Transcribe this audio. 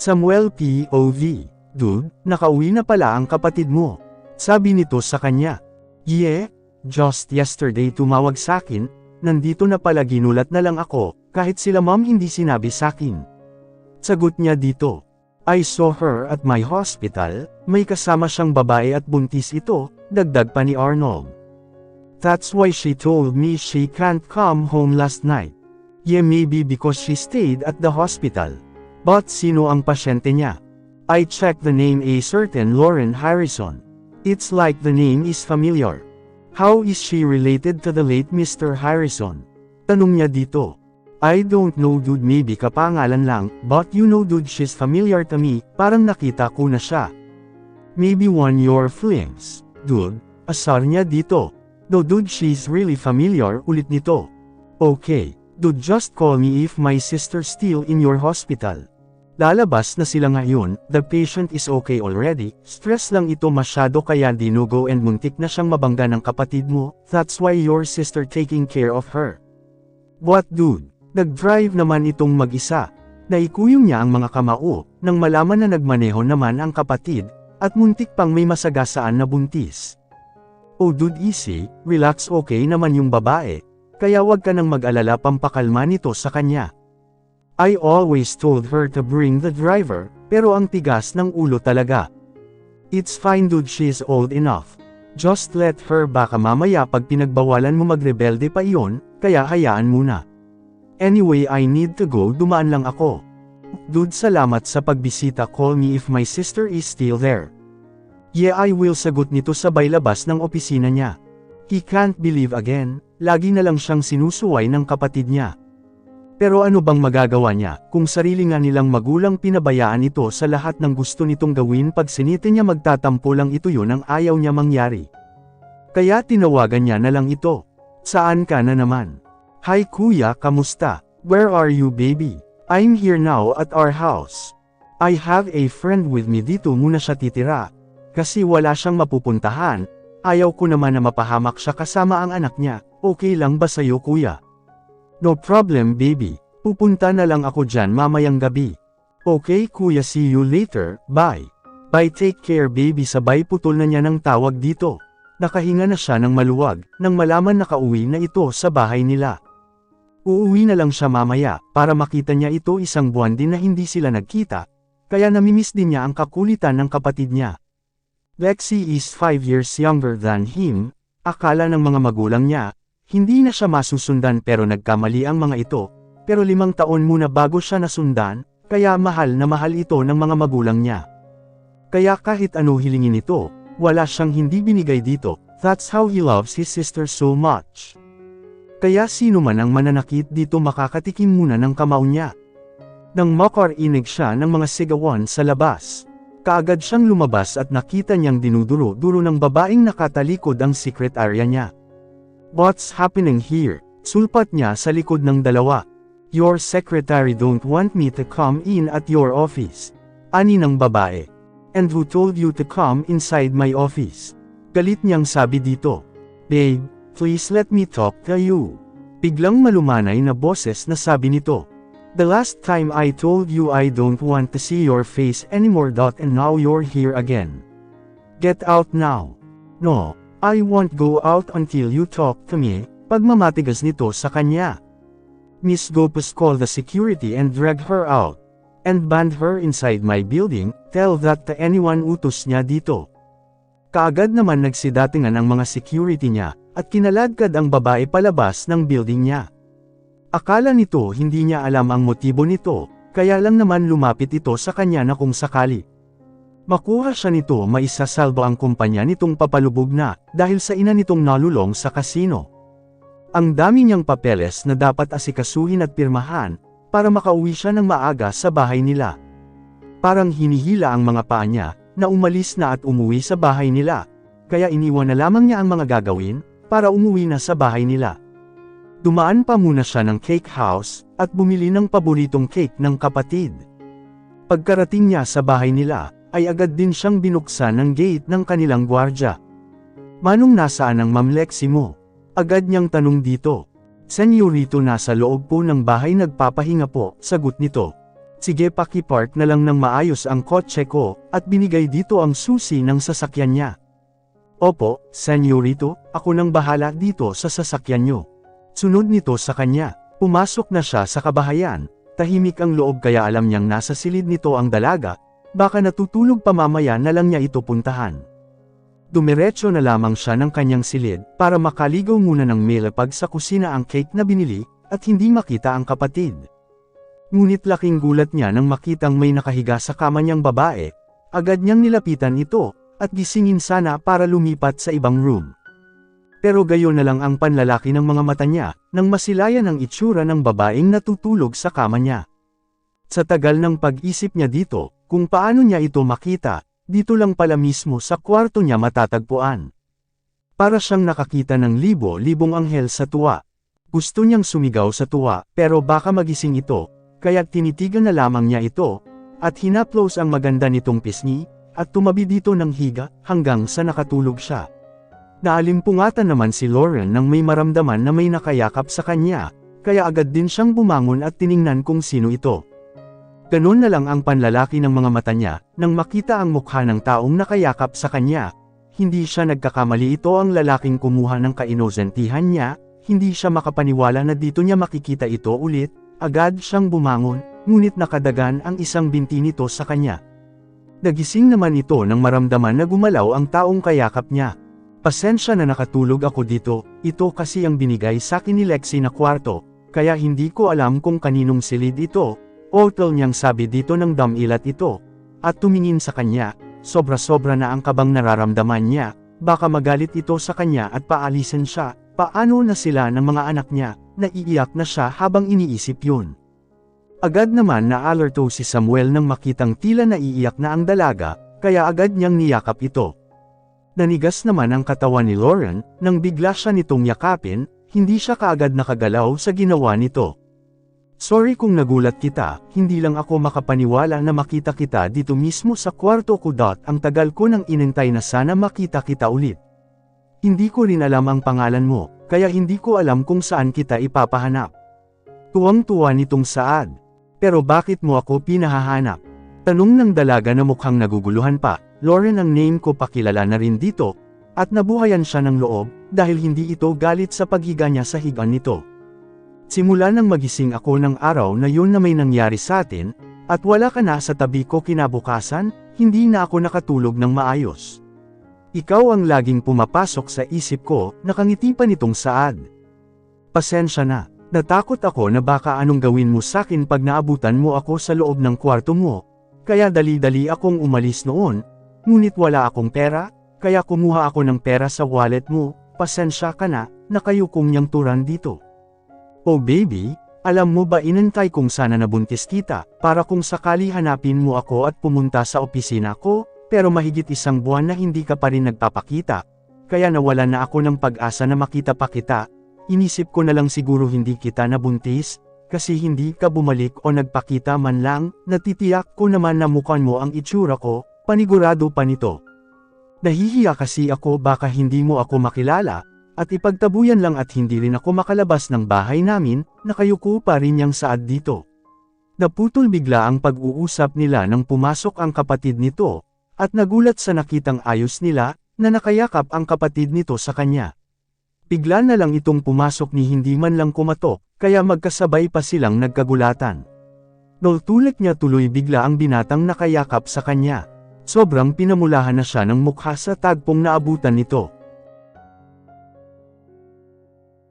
Samuel POV. Dude, nakauwi na pala ang kapatid mo. Sabi nito sa kanya. Yeah? Just yesterday tumawag sakin, nandito na pala ginulat na lang ako, kahit sila mom hindi sinabi sakin. Sagot niya dito. I saw her at my hospital, may kasama siyang babae at buntis ito, dagdag pa ni Arnold. That's why she told me she can't come home last night. Yeah, maybe because she stayed at the hospital. But sino ang pasyente niya? I checked the name a certain Lauren Harrison. It's like the name is familiar. How is she related to the late Mr. Harrison? Tanong niya dito. I don't know dude, maybe kapangalan lang, but you know dude, she's familiar to me, parang nakita ko na siya. Maybe one your flings. Dude, asar niya dito. No dude, she's really familiar, ulit nito. Okay, dude, just call me if my sister's still in your hospital. Lalabas na sila ngayon, the patient is okay already, stress lang ito masyado kaya dinugo and muntik na siyang mabangga ng kapatid mo, that's why your sister taking care of her. What dude? Nag-drive naman itong mag-isa. Naikuyong niya ang mga kamao, nang malaman na nagmaneho naman ang kapatid, at muntik pang may masagasaan na buntis. Oh dude, easy, relax, okay naman yung babae, kaya wag ka nang mag-alala, pampakalma nito sa kanya. I always told her to bring the driver, pero ang tigas ng ulo talaga. It's fine dude, she's old enough. Just let her, baka mamaya pag pinagbawalan mo magrebelde pa iyon, kaya hayaan muna. Anyway, I need to go, dumaan lang ako. Dude, salamat sa pagbisita, call me if my sister is still there. Yeah, I will, sagot nito sabay labas ng opisina niya. He can't believe again, lagi na lang siyang sinusuway ng kapatid niya. Pero ano bang magagawa niya, kung sarili nga nilang magulang pinabayaan ito sa lahat ng gusto nitong gawin, pag sinite niya magtatampo lang ito, yun ang ayaw niya mangyari. Kaya tinawagan niya na lang ito. Saan ka na naman? Hi kuya, kamusta? Where are you baby? I'm here now at our house. I have a friend with me, dito muna siya titira. Kasi wala siyang mapupuntahan, ayaw ko naman na mapahamak siya kasama ang anak niya, okay lang ba sa'yo kuya? No problem baby, pupunta na lang ako dyan mamayang gabi. Okay kuya, see you later, bye. Bye, take care baby, sabay putol na niya ng tawag dito. Nakahinga na siya ng maluwag, nang malaman nakauwi na ito sa bahay nila. Uuwi na lang siya mamaya, para makita niya ito, isang buwan din na hindi sila nagkita, kaya namimiss din niya ang kakulitan ng kapatid niya. Lexi is 5 years younger than him, akala ng mga magulang niya, hindi na siya masusundan pero nagkamali ang mga ito, pero 5 taon muna bago siya nasundan, kaya mahal na mahal ito ng mga magulang niya. Kaya kahit ano hilingin ito, wala siyang hindi binigay dito, that's how he loves his sister so much. Kaya sino man ang mananakit dito makakatikim muna ng kamao niya. Nang makarinig siya ng mga sigawan sa labas, kaagad siyang lumabas at nakita niyang dinuduro-duro ng babaeng nakatalikod ang secret area niya. What's happening here? Sulpat niya sa likod ng dalawa. Your secretary don't want me to come in at your office. Ani ng babae. And who told you to come inside my office? Galit niyang sabi dito. Babe, please let me talk to you. Biglang malumanay na boses na sabi nito. The last time I told you I don't want to see your face anymore. And now you're here again. Get out now. No. I won't go out until you talk to me, pagmamatigas nito sa kanya. Miss Gopus, call the security and drag her out. And ban her inside my building, tell that to anyone, utos niya dito. Kaagad naman nagsidatingan ang mga security niya, at kinaladkad ang babae palabas ng building niya. Akala nito hindi niya alam ang motibo nito, kaya lang naman lumapit ito sa kanya na kung sakali makuha siya nito, maisasalba ang kumpanya nitong papalubog na, dahil sa ina nitong nalulong sa kasino. Ang dami niyang papeles na dapat asikasuhin at pirmahan, para makauwi siya ng maaga sa bahay nila. Parang hinihila ang mga paa niya, na umalis na at umuwi sa bahay nila, kaya iniwan na lamang niya ang mga gagawin, para umuwi na sa bahay nila. Dumaan pa muna siya ng cake house, at bumili ng paboritong cake ng kapatid. Pagkarating niya sa bahay nila, ay agad din siyang binuksan ng gate ng kanilang gwardya. Manong, nasaan ang Ma'am Lexi mo? Agad niyang tanong dito. Senyorito, nasa loob po ng bahay nagpapahinga po, sagot nito. Sige, pakipark na lang ng maayos ang kotse ko, at binigay dito ang susi ng sasakyan niya. Opo, senyorito, ako nang bahala dito sa sasakyan niyo. Sunod nito sa kanya, pumasok na siya sa kabahayan, tahimik ang loob kaya alam niyang nasa silid nito ang dalaga, baka natutulog pa mamaya na lang niya ito puntahan. Dumiretso na lamang siya ng kanyang silid, para makaligaw muna ng mailapag sa kusina ang cake na binili, at hindi makita ang kapatid. Ngunit laking gulat niya nang makitang may nakahiga sa kama niyang babae, agad niyang nilapitan ito, at gisingin sana para lumipat sa ibang room. Pero gayon na lang ang panlalaki ng mga mata niya, nang masilayan ang itsura ng babaeng natutulog sa kama niya. Sa tagal ng pag-isip niya dito, kung paano niya ito makita, dito lang pala mismo sa kwarto niya matatagpuan. Para siyang nakakita ng libo-libong anghel sa tuwa. Gusto niyang sumigaw sa tuwa, pero baka magising ito, kaya tinitigan na lamang niya ito, at hinaplos ang maganda nitong pisngi, at tumabi dito ng higa, hanggang sa nakatulog siya. Naalimpungatan naman si Lauren nang may maramdaman na may nakayakap sa kanya, kaya agad din siyang bumangon at tiningnan kung sino ito. Ganun na lang ang panlalaki ng mga mata niya, nang makita ang mukha ng taong nakayakap sa kanya. Hindi siya nagkakamali, ito ang lalaking kumuha ng kainozentihan niya, hindi siya makapaniwala na dito niya makikita ito ulit. Agad siyang bumangon, ngunit nakadagan ang isang binti nito sa kanya. Nagising naman ito nang maramdaman na gumalaw ang taong kayakap niya. Pasensya na nakatulog ako dito, ito kasi ang binigay sa akin ni Lexi na kwarto, kaya hindi ko alam kung kaninong silid ito, hotel niyang sabi dito ng damilat ito. At tumingin sa kanya, sobra-sobra na ang kabang nararamdaman niya, baka magalit ito sa kanya at paalisin siya. Paano na sila ng mga anak niya? Naiiyak na siya habang iniisip yun. Agad naman na-alerto si Samuel nang makitang tila naiiyak na ang dalaga, kaya agad niyang niyakap ito. Nanigas naman ang katawan ni Lauren, nang bigla siya nitong yakapin, hindi siya kaagad nakagalaw sa ginawa nito. Sorry kung nagulat kita, hindi lang ako makapaniwala na makita kita dito mismo sa kwarto ko. Ang tagal ko nang inintay na sana makita kita ulit. Hindi ko rin alam ang pangalan mo, kaya hindi ko alam kung saan kita ipapahanap. Tuwang-tuwa nitong Saad. Pero bakit mo ako pinahahanap? Tanong ng dalaga na mukhang naguguluhan pa. Lauren ang name ko, pakilala na rin dito. At nabuhayan siya ng loob, dahil hindi ito galit sa paghiga niya sa higaan nito. Simula nang magising ako ng araw na yun na may nangyari sa atin, at wala ka na sa tabi ko kinabukasan, hindi na ako nakatulog ng maayos. Ikaw ang laging pumapasok sa isip ko, nakangiti pa nitong Saad. Pasensya na, natakot ako na baka anong gawin mo sakin pag naabutan mo ako sa loob ng kwarto mo, kaya dali-dali akong umalis noon, ngunit wala akong pera, kaya kumuha ako ng pera sa wallet mo, pasensya ka na, nakayukong niyang turan dito. Oh baby, alam mo ba inantay kong sana nabuntis kita, para kung sakali hanapin mo ako at pumunta sa opisina ko, pero mahigit isang buwan na hindi ka pa rin nagpapakita, kaya nawala na ako ng pag-asa na makita pa kita. Inisip ko na lang siguro hindi kita nabuntis, kasi hindi ka bumalik o nagpakita man lang, natitiyak ko naman na mukha mo ang itsura ko, panigurado pa nito. Nahihiya kasi ako baka hindi mo ako makilala, at ipagtabuyan lang at hindi rin ako makalabas ng bahay namin, nakayuko pa rin niyang Saad dito. Naputol bigla ang pag-uusap nila nang pumasok ang kapatid nito, at nagulat sa nakitang ayos nila, na nakayakap ang kapatid nito sa kanya. Bigla na lang itong pumasok ni hindi man lang kumatok, kaya magkasabay pa silang nagkagulatan. Noltulik niya tuloy bigla ang binatang nakayakap sa kanya. Sobrang pinamulahan na siya ng mukha sa tagpong naabutan nito.